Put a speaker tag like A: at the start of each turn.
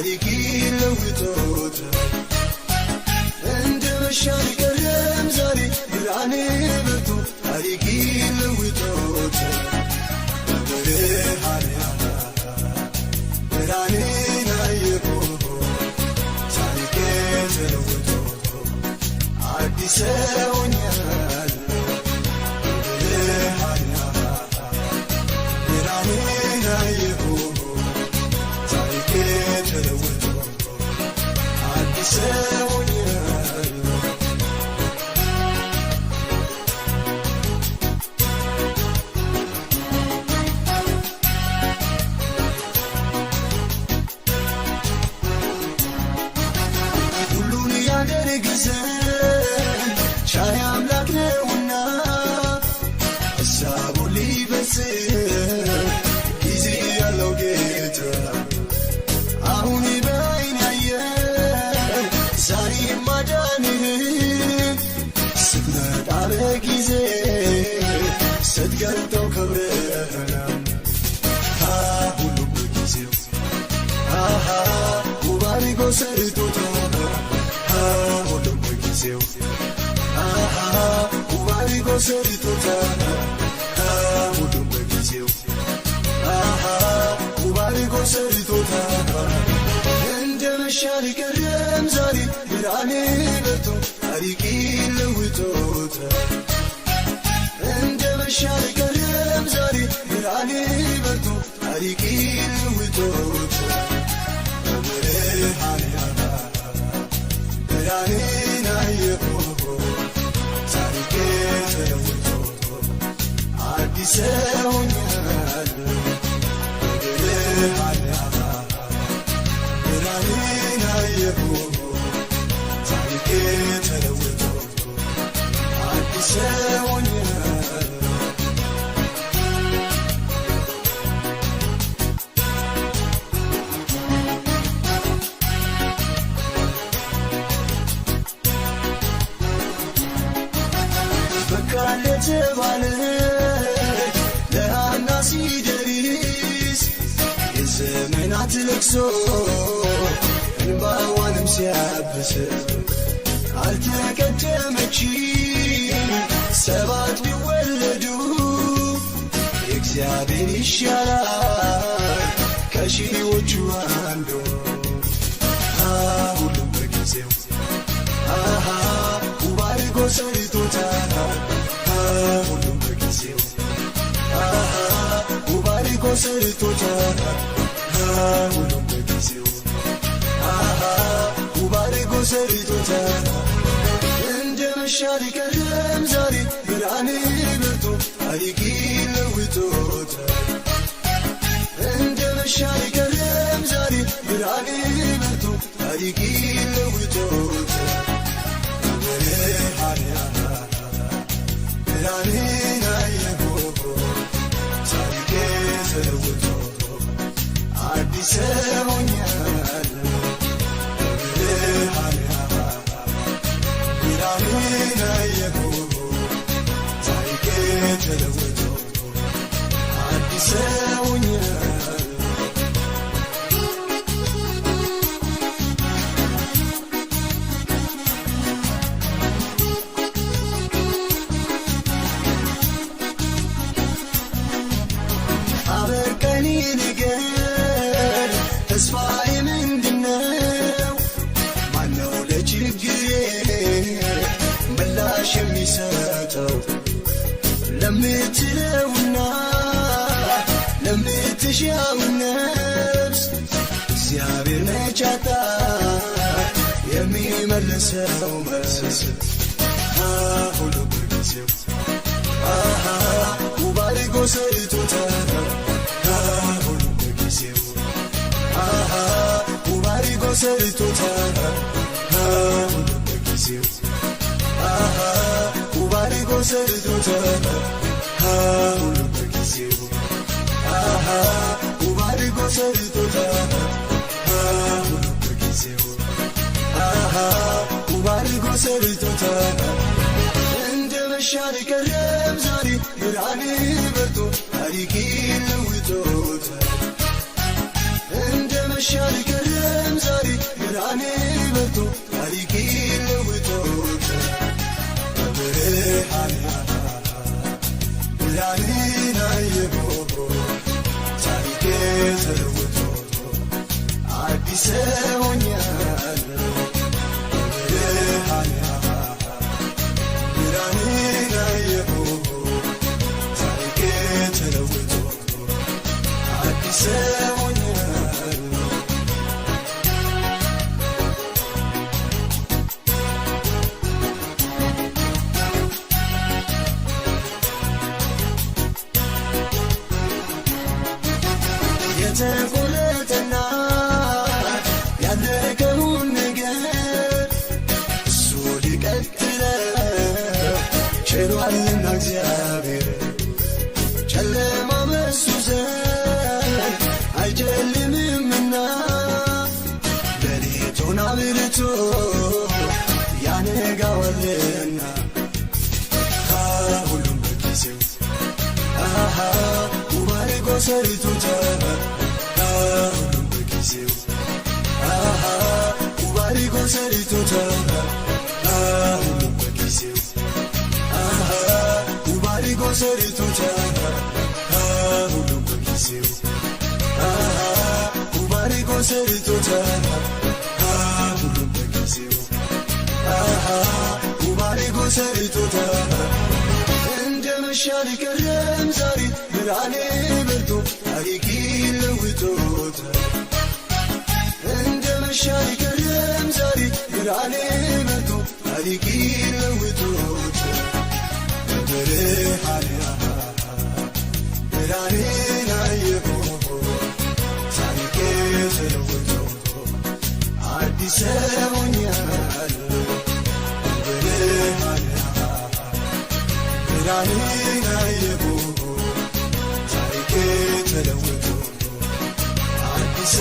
A: ታሪክ ለውጦታል እንደ መሻል ቀለም ዛሬ ብርሃኔ በርቶ ታሪክ ለውጦታል ብርሃኔን አየሁ ታሪኬ ተለውጦ አዲስ ሆኛለሁ ብርሃኔን አየሁ ታሪኬ ተለውጦ አዲስ ሆኛለሁ ሁሉን ያደረገ ዘንድ ቻይ አምላክ ነውና ሐሳቡ ሊፈጽም ጊዜ ያለው ጌታ አሁን በዓይን ያየው ዛሬ ማዳንህን ስትመጣ በጊዜ ስትገልጠው ክብርህን ሁሉም በጊዜው ውብ አድርጎ ሰርቶታል ሁሉም በጊዜው ውብ አድርጎ ሰርቶታል ሁሉም በጊዜው ውብ አድርጎ ሰርቶታል እንደ መሻል ቀለም ዛሬ ብርሃኔ በርቶ ታሪክ ለውጦታል እንደ መሻል ቀለም ዛሬ ብርሃኔ በርቶ ታሪክ ለውጦታል ብርሃኔን አየሁ ታሪኬ ተለውጦ አዲስ ሆኛለሁ ብርሃኔን አየሁ ታሪኬ ተለውጦ አዲስ ሆኛለሁ በቃል የተባለ ለሐና ሲደርስ የዘመናት ለቅሶ እንባዋንም ሲያብስ አልተቀደመችም ሰባት ቢወለዱ እግዚአብሔር ይሻላል ከሺዎቹ አንዱ ሁሉም በጊዜው ውብ አድርጎ ሰርቶታል ሁሉም በጊዜው ውብ አድርጎ ሰርቶታል ሁሉም በጊዜው ውብ አድርጎ ሰርቶታል እንደ መሻል ቀለም ዛሬ ብርሃኔ በርቶ ታሪክ ለውጦታል እንደ መሻል ቀለም ዛሬ ብርሃኔ በርቶ ታሪክ ለውጦታል ብርሃኔን አየሁ ታሪኬ ተለውጦ አዲስ ሆኛለሁ ብርሃኔን አየሁ ታሪኬ ተለውጦ አዲስ ሆኛለሁ አበቀኒ ንገር ተስፋዬ ምንድነው ማነው ለችግሬ ምላሽ የሚሰጠው ለምትለውና ለምትሻው ነፍስ እግዚአብሔር ነቻታ የሚመልሰው መልስ ሁሉም በጊዜው ውብ አድርጎ ሰርቶታል ሁሉም በጊዜው ውብ አድርጎ ሰርቶታል ሁሉም በጊዜው ውብ አድርጎ ሰርቶታል ሁሉም በጊዜው ውብ አድርጎ ሰርቶታል ሁሉም በጊዜው ውብ አድርጎ ሰርቶታል እንደ መሻል ቀለም ዛሬ ብርሃኔ በርቶ ታሪክ ለውጦታል እንደ መሻል ቀለም ታሪክ ለውጦት ብርሃን ብርሃንን አየሁ ታሪክ ተለውጦ አዲስ ሆኛለሁ ብርሃን ብርሃንን አየሁ ታሪክ ተለውጦ አዲስ የተቆረጠና ያለቀውን ነገር እሱ ሊቀጥለው ችሏልና እግዚአብሔር ጨለማ በሱ ዘንድ አይጨልምምና ሌሊቱን አብርቶ ያነጋዋልና ሁሉም በጊዜው ውብ አድርጎ ሰርቶታል ሁሉም በጊዜው ውብ አድርጎ ሰርቶታል ሁሉም በጊዜው ውብ አድርጎ ሰርቶታል ሁሉም በጊዜው ውብ አድርጎ ሰርቶታል ሁሉም በጊዜው ውብ አድርጎ ሰርቶታል እንደ መሸ አልቀረም ዛሬ ብርሃኔ በርቶ ታሪክ ለውጦታል እንደ መሸ አልቀረም ዛሬ ብርሃኔ በርቶ ታሪክ ለውጦታል ብርሃን ብርሃንን አየሁ ታሪክ ተለውጦ አዲስ ሆኛለሁ ብርሃን ብርሃንን አየሁ ታሪክ ተለውጦ አዲስ